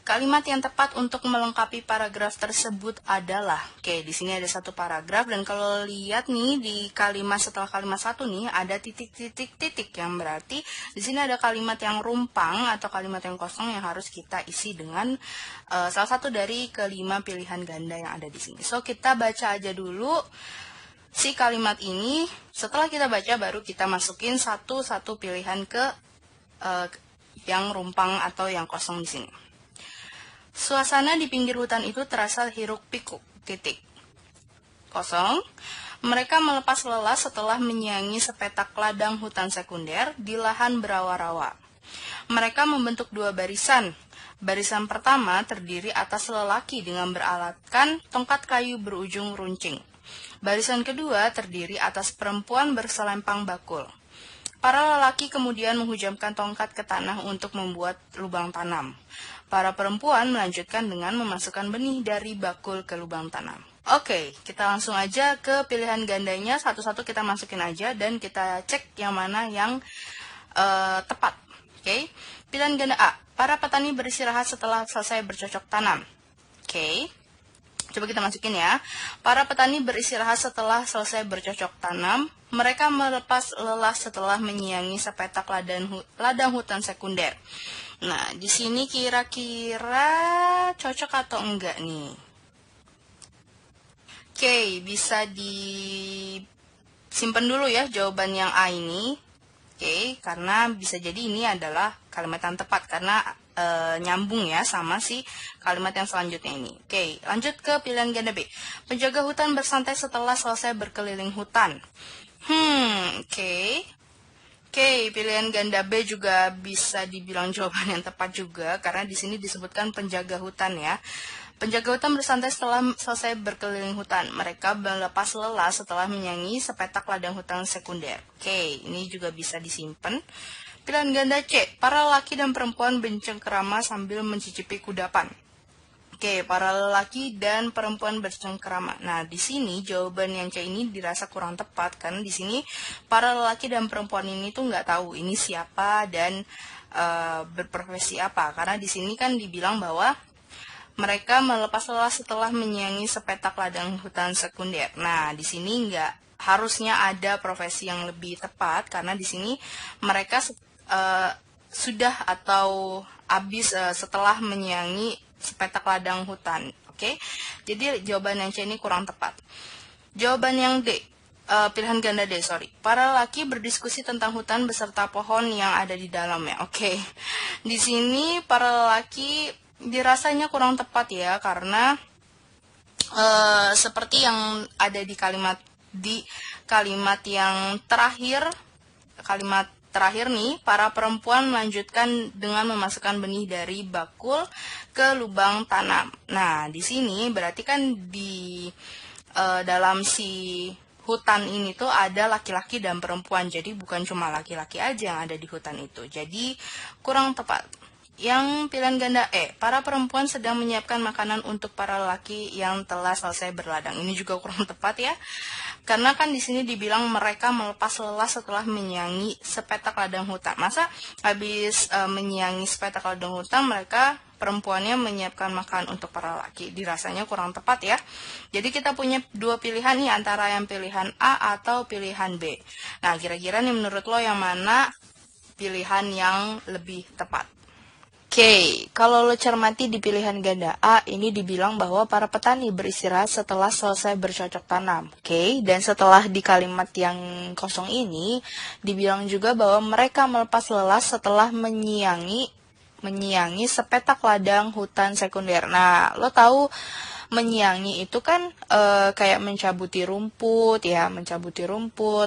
Kalimat yang tepat untuk melengkapi paragraf tersebut adalah, oke, di sini ada satu paragraf dan kalau lihat nih di kalimat setelah kalimat satu nih ada titik-titik-titik yang berarti di sini ada kalimat yang rumpang atau kalimat yang kosong yang harus kita isi dengan salah satu dari kelima pilihan ganda yang ada di sini. So kita baca aja dulu si kalimat ini. Setelah kita baca baru kita masukin satu-satu pilihan ke yang rumpang atau yang kosong di sini. Suasana di pinggir hutan itu terasa hiruk-pikuk, titik. Kosong. Mereka melepas lelah setelah menyiangi sepetak ladang hutan sekunder di lahan berawa-rawa. Mereka membentuk dua barisan. Barisan pertama terdiri atas lelaki dengan beralatkan tongkat kayu berujung runcing. Barisan kedua terdiri atas perempuan berselempang bakul. Para lelaki kemudian menghujamkan tongkat ke tanah untuk membuat lubang tanam. Para perempuan melanjutkan dengan memasukkan benih dari bakul ke lubang tanam. Oke, kita langsung aja ke pilihan gandanya. Satu-satu kita masukin aja dan kita cek yang mana yang tepat. Oke, pilihan ganda A. Para petani beristirahat setelah selesai bercocok tanam. Oke, coba kita masukin ya. Para petani beristirahat setelah selesai bercocok tanam. Mereka melepas lelah setelah menyiangi sepetak ladang hutan sekunder. Nah, di sini kira-kira cocok atau enggak nih? Oke, bisa disimpan dulu ya jawaban yang A ini. Oke, karena bisa jadi ini adalah kalimat yang tepat karena nyambung ya sama si kalimat yang selanjutnya ini. Oke, lanjut ke pilihan ganda B. Penjaga hutan bersantai setelah selesai berkeliling hutan. Oke. Oke, pilihan ganda B juga bisa dibilang jawaban yang tepat juga karena di sini disebutkan penjaga hutan ya. Penjaga hutan bersantai setelah selesai berkeliling hutan. Mereka melepas lelah setelah menyanyi sepetak ladang hutan sekunder. Oke, ini juga bisa disimpan. Pilihan ganda C, para lelaki dan perempuan bercengkerama sambil mencicipi kudapan. Oke, para lelaki dan perempuan bercengkerama. Nah, di sini jawaban yang C ini dirasa kurang tepat karena di sini para lelaki dan perempuan ini tuh nggak tahu ini siapa dan berprofesi apa. Karena di sini kan dibilang bahwa mereka melepas lelah setelah menyiangi sepetak ladang hutan sekunder. Nah, di sini nggak harusnya ada profesi yang lebih tepat karena di sini mereka sudah atau habis setelah menyiangi sepetak ladang hutan. Oke, jadi jawaban yang C ini kurang tepat. Jawaban yang D, pilihan ganda D, sorry. Para lelaki berdiskusi tentang hutan beserta pohon yang ada di dalamnya. Oke, di sini para lelaki dirasanya kurang tepat ya karena seperti yang ada di kalimat yang terakhir, kalimat terakhir nih, para perempuan melanjutkan dengan memasukkan benih dari bakul ke lubang tanam. Nah, di sini berarti kan di dalam si hutan ini tuh ada laki-laki dan perempuan. Jadi bukan cuma laki-laki aja yang ada di hutan itu. Jadi kurang tepat. Yang pilihan ganda E, para perempuan sedang menyiapkan makanan untuk para lelaki yang telah selesai berladang. Ini juga kurang tepat ya. Karena kan di sini dibilang mereka melepas lelah setelah menyiangi sepetak ladang hutan. Masa habis menyiangi sepetak ladang hutan mereka perempuannya menyiapkan makan untuk para lelaki? Dirasanya kurang tepat ya. Jadi kita punya dua pilihan nih antara yang pilihan A atau pilihan B. Nah, kira-kira nih menurut lo yang mana pilihan yang lebih tepat? Oke, kalau lo cermati di pilihan ganda A, ini dibilang bahwa para petani beristirahat setelah selesai bercocok tanam. Oke, dan setelah di kalimat yang kosong ini, dibilang juga bahwa mereka melepas lelah setelah menyiangi sepetak ladang hutan sekunder. Nah, lo tahu menyiangi itu kan kayak mencabuti rumput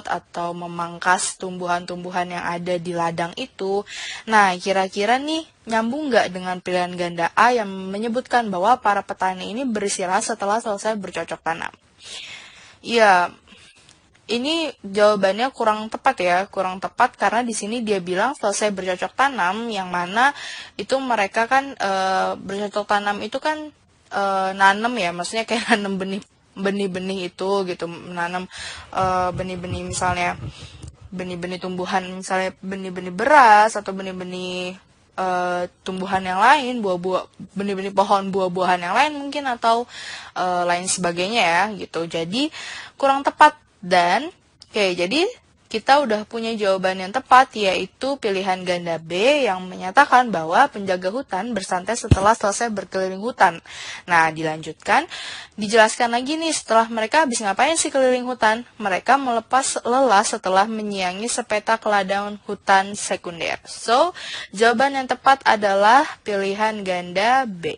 atau memangkas tumbuhan-tumbuhan yang ada di ladang itu. Nah, kira-kira nih nyambung nggak dengan pilihan ganda A yang menyebutkan bahwa para petani ini beristirahat setelah selesai bercocok tanam? Ya, ini jawabannya kurang tepat ya, kurang tepat karena di sini dia bilang selesai bercocok tanam, yang mana itu mereka kan bercocok tanam itu kan nanam ya, maksudnya kayak nanam benih-benih itu gitu, menanam benih-benih misalnya benih-benih tumbuhan, misalnya benih-benih beras atau benih-benih tumbuhan yang lain, buah-buah, benih-benih pohon buah-buahan yang lain mungkin, atau lain sebagainya ya gitu. Jadi kurang tepat. Dan oke, jadi kita udah punya jawaban yang tepat, yaitu pilihan ganda B yang menyatakan bahwa penjaga hutan bersantai setelah selesai berkeliling hutan. Nah, dijelaskan lagi nih, setelah mereka habis ngapain sih keliling hutan? Mereka melepas lelah setelah menyiangi sepetak ladang hutan sekunder. So, jawaban yang tepat adalah pilihan ganda B.